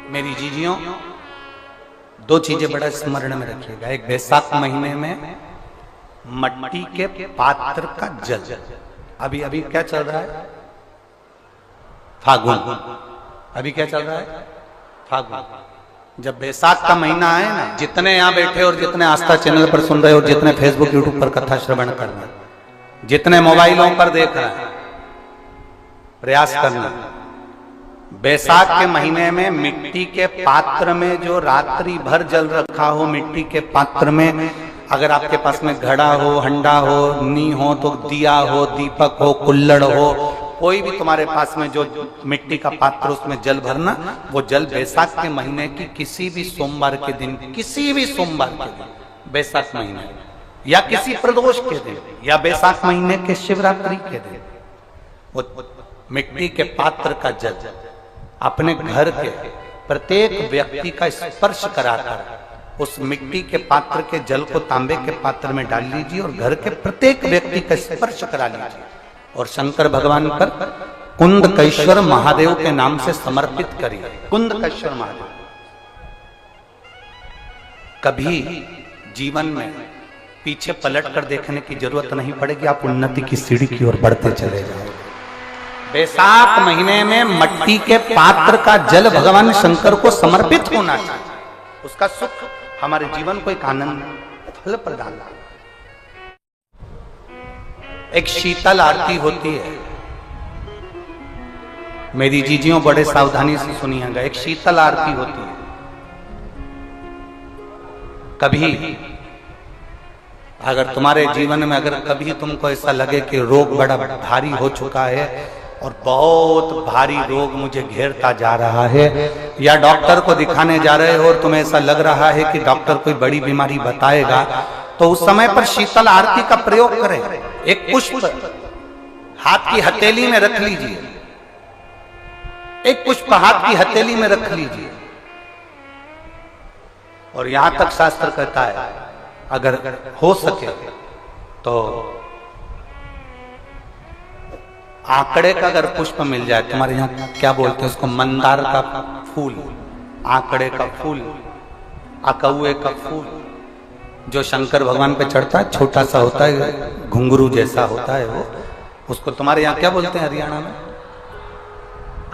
मेरी जीजियों, दो चीजें बड़ा स्मरण में रखिएगा। एक, बैसाख महीने में मट्टी के पात्र का जल, अभी अभी क्या चल रहा है, फागुन। अभी क्या चल रहा है, फागुन। जब बैसाख का महीना आए ना, जितने यहां बैठे और जितने आस्था चैनल पर सुन रहे हो, जितने फेसबुक यूट्यूब पर कथा श्रवण कर रहे हैं, जितने मोबाइलों पर देख रहे हैं, प्रयास करना, बैसाख के महीने में मिट्टी के पात्र में जो रात्रि भर जल रखा हो, मिट्टी के पात्र में, अगर आपके पास में घड़ा हो, हंडा हो, नी हो, तो दिया हो, दीपक हो, कुल्लड़ हो, कोई भी तुम्हारे पास में जो मिट्टी का पात्र, उसमें जल भरना। वो जल बैसाख के महीने की किसी भी सोमवार के दिन, किसी भी सोमवार के दिन, बैसाख महीने या किसी प्रदोष के दिन, या बैसाख महीने के शिवरात्रि के दिन, वो मिट्टी के पात्र का जल अपने घर के प्रत्येक व्यक्ति का स्पर्श कराकर उस मिट्टी के पात्र के जल को तांबे के पात्र में डाल लीजिए और घर के प्रत्येक व्यक्ति का स्पर्श करा लीजिए और शंकर भगवान पर कुंदकेश्वर महादेव के नाम से समर्पित करिए। कुंदकेश्वर महादेव। कभी जीवन में पीछे पलट कर देखने की जरूरत नहीं पड़ेगी, आप उन्नति की सीढ़ी की ओर बढ़ते चले जाओगे। बैसाख महीने में मट्टी के पात्र का जल भगवान शंकर को समर्पित होना चाहिए। उसका सुख हमारे जीवन को एक आनंद फल प्रदान। एक शीतल आरती होती है, मेरी जीजियों बड़े सावधानी से सुनिएगा। एक शीतल आरती होती है। कभी अगर तुम्हारे जीवन में अगर कभी तुमको ऐसा लगे कि रोग बड़ा भारी हो चुका है और बहुत भारी रोग मुझे घेरता जा रहा है, या डॉक्टर को दिखाने जा रहे हो और तुम्हें ऐसा लग रहा है कि डॉक्टर कोई बड़ी बीमारी बताएगा, तो उस समय पर शीतल आरती का प्रयोग करें। एक पुष्प हाथ की हथेली में रख लीजिए, एक पुष्प हाथ की हथेली में रख लीजिए, और यहां तक शास्त्र कहता है अगर हो सके तो आंकड़े का अगर पुष्प मिल जाए, तुम्हारे यहाँ क्या बोलते हैं उसको, मंदार का फूल, आंकड़े का फूल, अकौए का फूल, जो शंकर भगवान पे चढ़ता है, छोटा सा होता है, घुंघरू जैसा होता है वो, उसको तुम्हारे यहाँ क्या बोलते हैं हरियाणा में,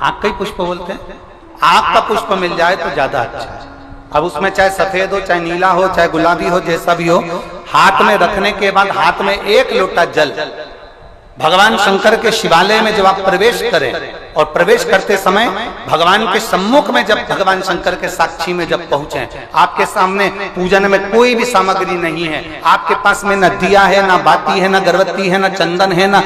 आंख का ही पुष्प बोलते हैं। आंख का पुष्प मिल जाए तो ज्यादा अच्छा है। अब उसमें चाहे सफेद हो, चाहे नीला हो, चाहे गुलाबी हो, जैसा भी हो, हाथ में रखने के बाद हाथ में एक लोटा जल भगवान शंकर के शिवालय में जब आप प्रवेश करें, और प्रवेश करते समय भगवान के सम्मुख में जब भगवान शंकर के साक्षी में जब पहुंचे, आपके सामने पूजन में कोई भी सामग्री नहीं है, आपके पास में न दिया है, न बाती है, न गर्भवती है, न चंदन है, न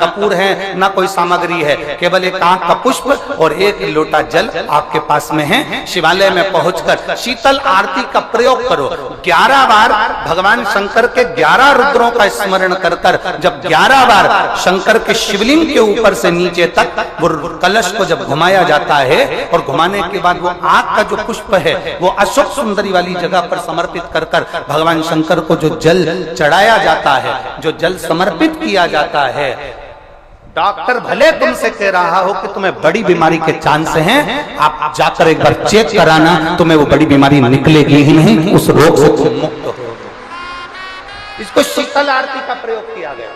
कपूर है, न कोई सामग्री है, केवल एक आंख का पुष्प और एक लोटा जल आपके पास में है। शिवालय में पहुंचकर शीतल आरती का प्रयोग करो। 11 बार भगवान शंकर के 11 रुद्रों का स्मरण कर कर जब 11 बार शंकर के शिवलिंग के ऊपर से नीचे तक वो कलश को जब घुमाया जाता है, और घुमाने के बाद वो आग का जो पुष्प है वो अशोक सुंदरी वाली जगह पर समर्पित कर कर भगवान शंकर को जो जल चढ़ाया जाता है, जो जल समर्पित किया जाता है, डॉक्टर भले तुमसे कह रहा हो कि तुम्हें बड़ी बीमारी के चांस हैं, आप जाकर एक बार चेक कराना, तुम्हें वो बड़ी बीमारी निकलेगी ही नहीं, उस रोग से तुम मुक्त हो। इसको शीतल आरती का प्रयोग किया गया।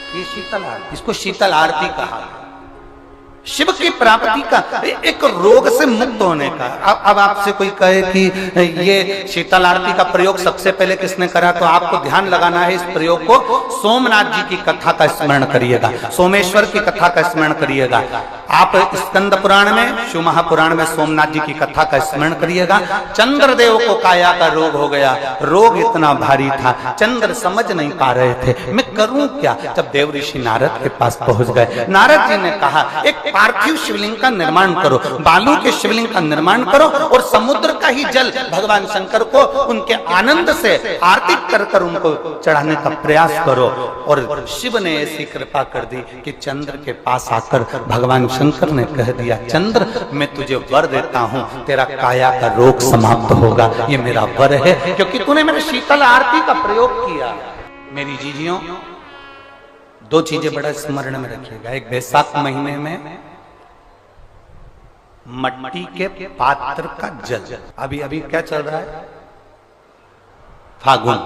ये शीतल आरती, इसको शीतल आरती कहा। शिव की प्राप्ति का, एक रोग से मुक्त होने का। अब आपसे कोई कहे कि ये शीतल आरती का प्रयोग सबसे पहले किसने करा, तो आपको ध्यान लगाना है इस प्रयोग को। सोमनाथ जी की कथा का स्मरण करिएगा, सोमेश्वर की कथा का स्मरण करिएगा। आप स्कंद पुराण में, शिव महापुराण में सोमनाथ जी की कथा का स्मरण करिएगा। चंद्रदेव को काया का रोग हो गया, रोग इतना भारी था, चंद्र समझ नहीं पा रहे थे मैं करूं क्या। जब देव ऋषि नारद के पास पहुंच गए, नारद जी ने कहा एक पार्थिव शिवलिंग का निर्माण करो, बालू के शिवलिंग का निर्माण करो, और समुद्र का ही जल भगवान शंकर को उनके आनंद से आरती कर कर उनको चढ़ाने का प्रयास करो। और शिव ने ऐसी कृपा कर दी कि चंद्र के पास आकर भगवान शंकर ने कह दिया, चंद्र मैं तुझे वर देता हूं, तेरा काया का रोग समाप्त होगा, ये मेरा वर है, क्योंकि तूने मेरे शीतल आरती का प्रयोग किया। मेरी जीजियों, दो चीजें बड़ा स्मरण में रखिएगा। एक, बैसाख महीने में मट्टी के पात्र का जल। अभी अभी क्या चल रहा है? फागुन।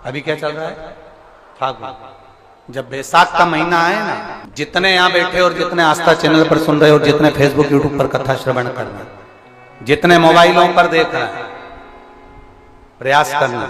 अभी क्या चल रहा है? फागुन। जब बैसाख का महीना आए ना, जितने यहाँ बैठे और जितने आस्था चैनल पर सुन रहे और जितने फेसबुक यूट्यूब पर कथा श्रवण कर रहे, जितने मोबाइलों पर देख रहे हैं, प्रयास करना।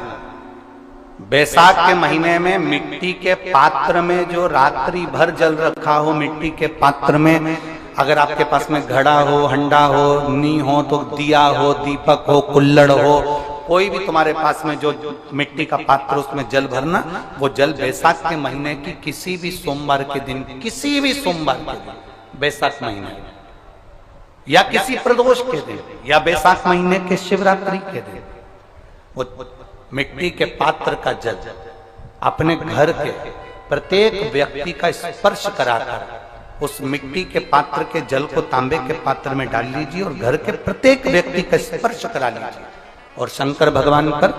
बैसाख के महीने में मिट्टी के पात्र में जो रात्रि भर जल रखा हो, मिट्टी के पात्र में, अगर आपके पास में घड़ा हो, हंडा हो, नी हो तो दिया हो, दीपक हो, कुल्लड़ हो, कोई भी तुम्हारे पास में जो मिट्टी का पात्र, उसमें जल भरना। वो जल बैसाख के महीने की किसी भी सोमवार के दिन, किसी भी सोमवार के दिन, बैसाख महीने या किसी प्रदोष के दिन या बैसाख महीने के शिवरात्रि के दिन, वो मिट्टी के पात्र का जल अपने घर के प्रत्येक व्यक्ति का स्पर्श कराकर उस मिट्टी के पात्र के जल को तांबे के पात्र में डाल लीजिए और घर के प्रत्येक व्यक्ति का स्पर्श करा लीजिए और शंकर भगवान पर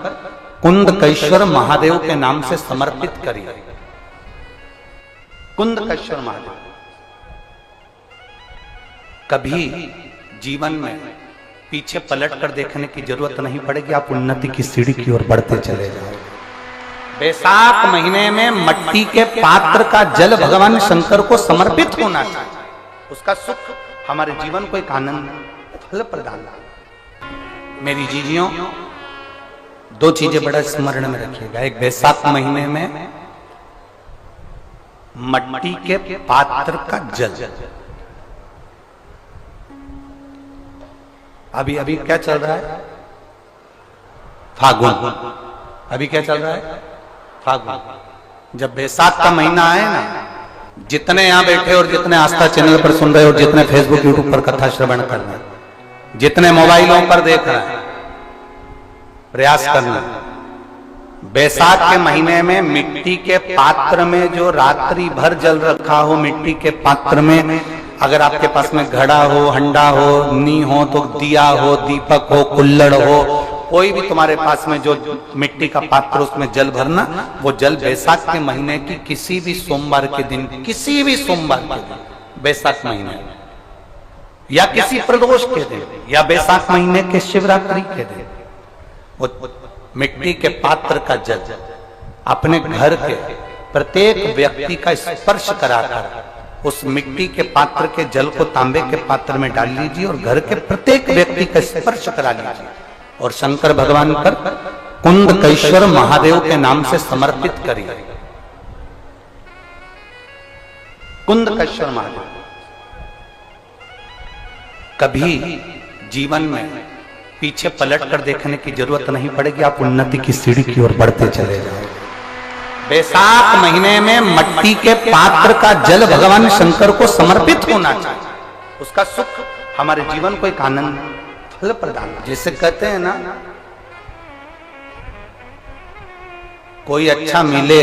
कुंदकेश्वर महादेव के नाम से समर्पित करिए। कुंदकेश्वर महादेव। कभी जीवन में पीछे पलट कर देखने की जरूरत नहीं पड़ेगी, आप उन्नति की सीढ़ी की ओर बढ़ते चले जाओगे। बैसाख महीने में मट्टी के पात्र का जल भगवान शंकर को समर्पित होना चाहिए। उसका सुख हमारे जीवन को एक आनंद फल प्रदान। मेरी जीजियों, दो चीजें बड़ा स्मरण में रखिएगा। एक, बैसाख महीने में मट्टी के पात्र का जल। अभी अभी क्या चल रहा है? फागुन। अभी क्या चल रहा है? फागुन। जब बैसाख का महीना आए ना, जितने यहाँ बैठे और जितने आस्था चैनल पर सुन रहे और जितने फेसबुक यूट्यूब पर कथा श्रवण कर रहे, जितने मोबाइलों पर देख रहे हैं, प्रयास करना। बैसाख के महीने में मिट्टी के पात्र में जो रात्रि भर जल रखा हो, मिट्टी के पात्र में, अगर आपके पास में घड़ा हो, हंडा हो, नी हो तो दिया हो, दीपक हो, कुल्लड़ हो, कोई भी तुम्हारे पास में जो मिट्टी का पात्र, उसमें जल भरना। वो जल बैसाख के महीने की किसी भी सोमवार के दिन, किसी भी सोमवार के दिन, बैसाख महीने या किसी प्रदोष के दिन या बैसाख महीने के शिवरात्रि के दिन, वो मिट्टी के पात्र का जल अपने घर के प्रत्येक व्यक्ति का स्पर्श कराकर उस मिट्टी के पात्र के जल को तांबे के पात्र में डाल लीजिए और घर के प्रत्येक व्यक्ति का स्पर्श करा लीजिए और शंकर भगवान पर कुंदकेश्वर महादेव के नाम से समर्पित करिए। कुंदकेश्वर महादेव। कभी जीवन में पीछे पलट कर देखने की जरूरत नहीं पड़ेगी, आप उन्नति की सीढ़ी की ओर बढ़ते चले जाओगे। बैसाख महीने में मट्टी के पात्र का जल भगवान शंकर को समर्पित होना चाहिए। उसका सुख हमारे जीवन को एक आनंद फल प्रदान। जैसे कहते हैं ना, कोई अच्छा मिले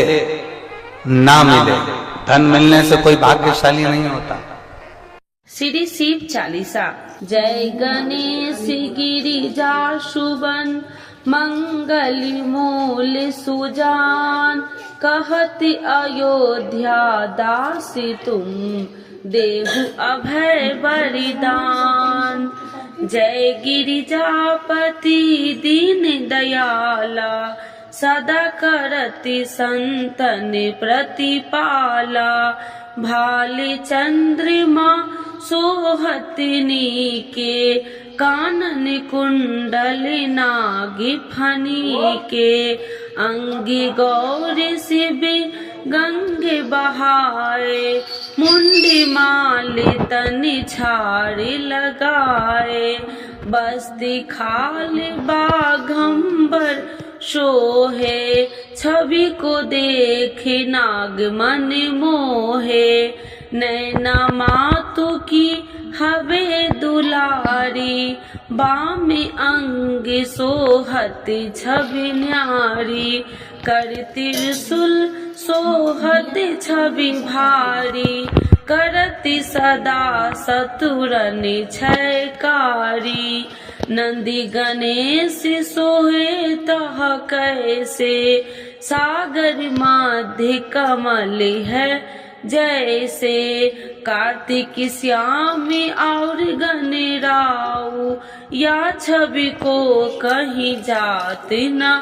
ना मिले, धन मिलने से कोई भाग्यशाली नहीं होता। श्री शिव चालीसा। जय गणेश गिरिजा शुभन मंगल मूल सुजान, कहति अयोध्या दासी तुम देहु अभय बलिदान। जय गिरिजापति दीन दयाला, सदा करति संतन प्रतिपाला। भाले चंद्रमा सोहतनी के, कानन कुंडल नागी फनी के। अंगी गौरी शिव गंगे बहाए, मुंडी माले तनि छाड़ी लगाए। बस्ती खाल बाघंबर शोहे, छवि को देखे नाग मन मोहे। नैना मातु की हवे दुलारी, बामी अंग सोहत छवि न्यारी। कर त्रिशूल सोहत छवि भारी, करति सदा सतुरन छयकारी। नंदी गणेश सोहे तह कैसे, सागर मध्य कमल है जैसे कार्तिक श्यामी और गणराऊ, या छवि को कहीं जात न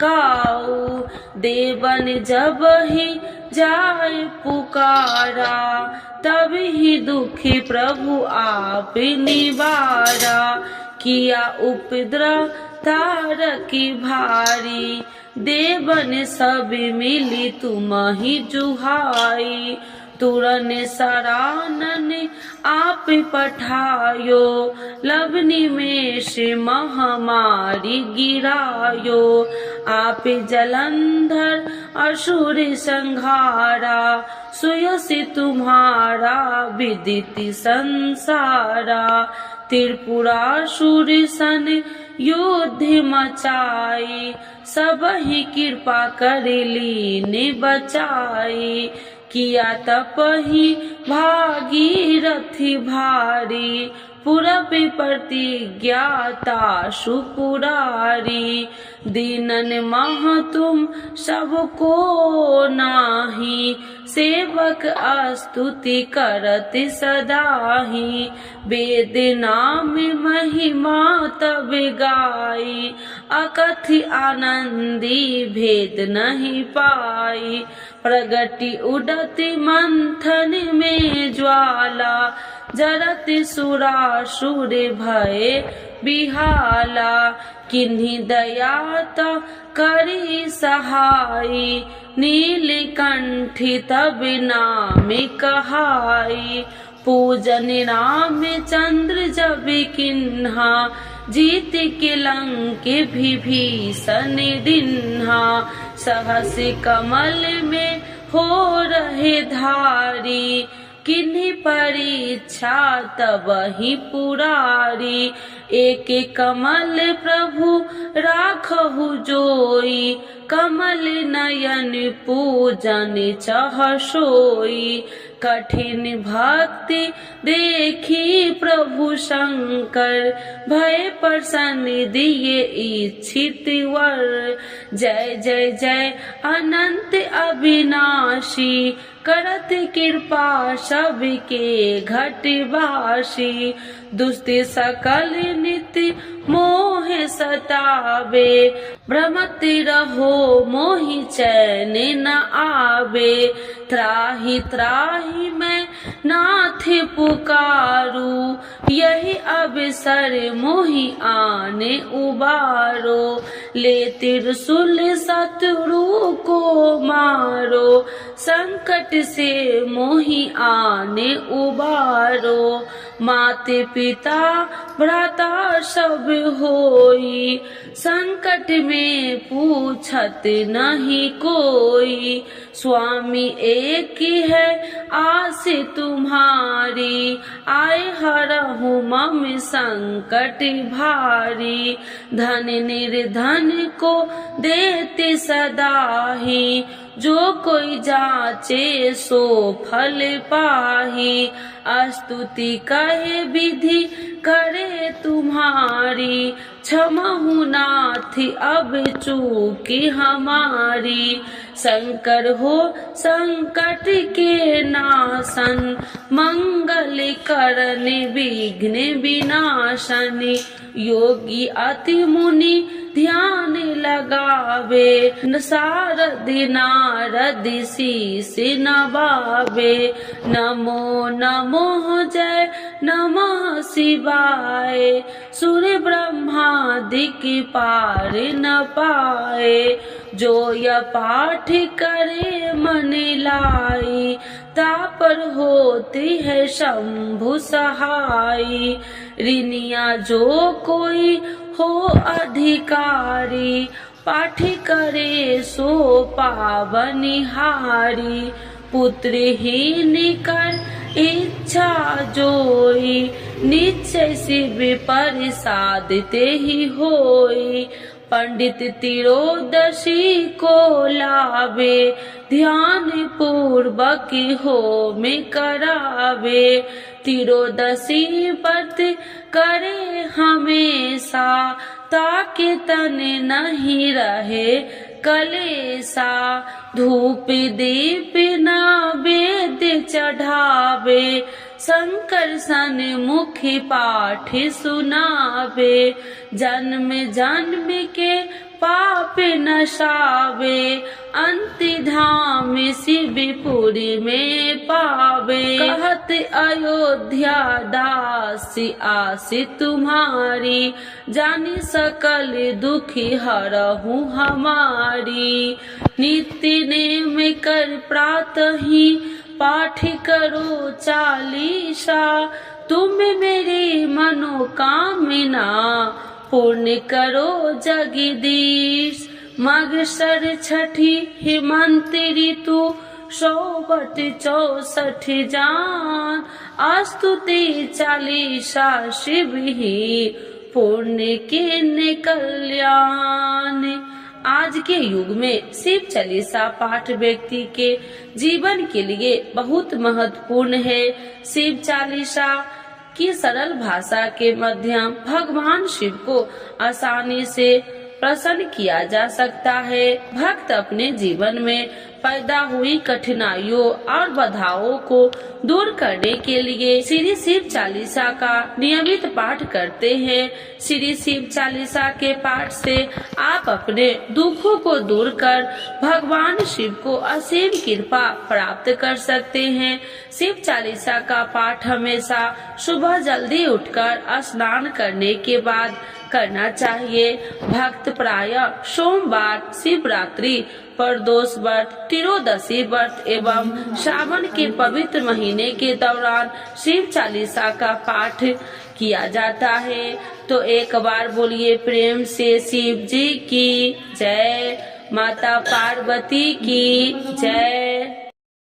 काऊ। देवन जब ही जाए पुकारा, तब ही दुखी प्रभु आप निवारा। किया उपद्रव तारकी भारी, देवन सब मिली तुम ही जुहाई। तुरन सरानन आप पठायो, लवनी में से महामारी गिरायो। आप जलंधर असुर संहारा, सुयसि तुम्हारा विदित संसारा। त्रिपुरासुर सन युद्ध मचाई, सब ही कृपा कर लीन बचाई। किया तपहि भागीरथी भारी, पूरब प्रतिज्ञाता सुपुरारी। दीनन मह तुम सबको नाही, सेवक स्तुति करत सदाही। वेद नाम महिमा तब गाई, अकथि आनंदी भेद नहीं पाई। प्रगति उडति मंथन में ज्वाला, जरत सुरासुर भय बिहाला। किन्हीं दया तो करी सहाई, नीलकंठी तब नाम कहाई। पूजन राम चंद्र जब किन्हा, जीत के लंक विभीषण दिन्हा। सहस कमल में हो रहे धारी, किन्हीं परीक्षा तब ही पुरारी। एक कमल प्रभु राखहु जोई, कमल नयन पूजन चह सोई। कठिन भक्ति देखी प्रभु शंकर, भय प्रसन्न दिए इच्छित वर। जय जय जय अनंत अविनाशी, करत कृपा सबके घटवासी। दुष्ट सकल नित्य मोह सतावे, भ्रमत रहो मोहि चैन न आवे। त्राहि त्राहि मैं नाथ पुकारू, यही अवसर मोहि आने उबारो। ले त्रिशूल शत्रु को मारो, संकट से मोहि आने उबारो। माते पिता भ्राता सब होई, संकट में पूछत नहीं कोई। स्वामी एक है आस तुम्हारी, आए हरहु मम संकट भारी। धन निर्धन को देते सदाही, जो कोई जाचे सो फल पाही। स्तुति कहे विधि करे तुम्हारी, क्षमहु नाथ अब चूकी हमारी। शंकर हो संकट के नाशन, मंगल करन विघ्न विनाशन। योगी अति मुनि ध्यान लगावे, सारद नारद शीस नवावे। नमो नमो जय नमः शिवाय, सुर ब्रह्मादिक पार न पाए। जो यह पाठ करे मन लाई, तापर होती है शंभु सहाई। ऋनिया जो कोई हो अधिकारी, पाठ करे सो पावनिहारी। पुत्रहीन कर इच्छा जोई, निश्चय शिव प्रसाद ते ही होई। पंडित तिरोदशी को लावे, ध्यान पूर्वक होम करावे। तिरोदशी व्रत करे हमेशा, ताकि तन नहीं रहे कलेसा। धूप दीप नैवेद्य चढ़ावे, शंकर सन मुखी पाठ सुनावे, जन्म जन्म के पाप नशावे, अंति धाम शिवपुरी में पावे। कहत अयोध्या दासी आसी तुम्हारी, जानी सकल दुखी हरहु हमारी। नित्य नेम कर प्रातः ही पाठ करो चालीसा, तुम मेरी मनोकामना पूर्ण करो जगदीश। मगसर छठी हेमंत ऋतु 164 जान, स्तुति चालीसा शिव ही पुण्य के कल्याण। आज के युग में शिव चालीसा पाठ व्यक्ति के जीवन के लिए बहुत महत्वपूर्ण है। शिव चालीसा की सरल भाषा के माध्यम भगवान शिव को आसानी से प्रसन्न किया जा सकता है। भक्त अपने जीवन में पैदा हुई कठिनाइयों और बाधाओं को दूर करने के लिए श्री शिव चालीसा का नियमित पाठ करते हैं। श्री शिव चालीसा के पाठ से आप अपने दुखों को दूर कर भगवान शिव को असीम कृपा प्राप्त कर सकते हैं। शिव चालीसा का पाठ हमेशा सुबह जल्दी उठकर स्नान करने के बाद करना चाहिए। भक्त प्रायः सोमवार, शिवरात्रि, प्रदोष व्रत, त्रयोदशी व्रत एवं श्रावण के पवित्र महीने के दौरान शिव चालीसा का पाठ किया जाता है। तो एक बार बोलिए प्रेम से शिव जी की जय, माता पार्वती की जय।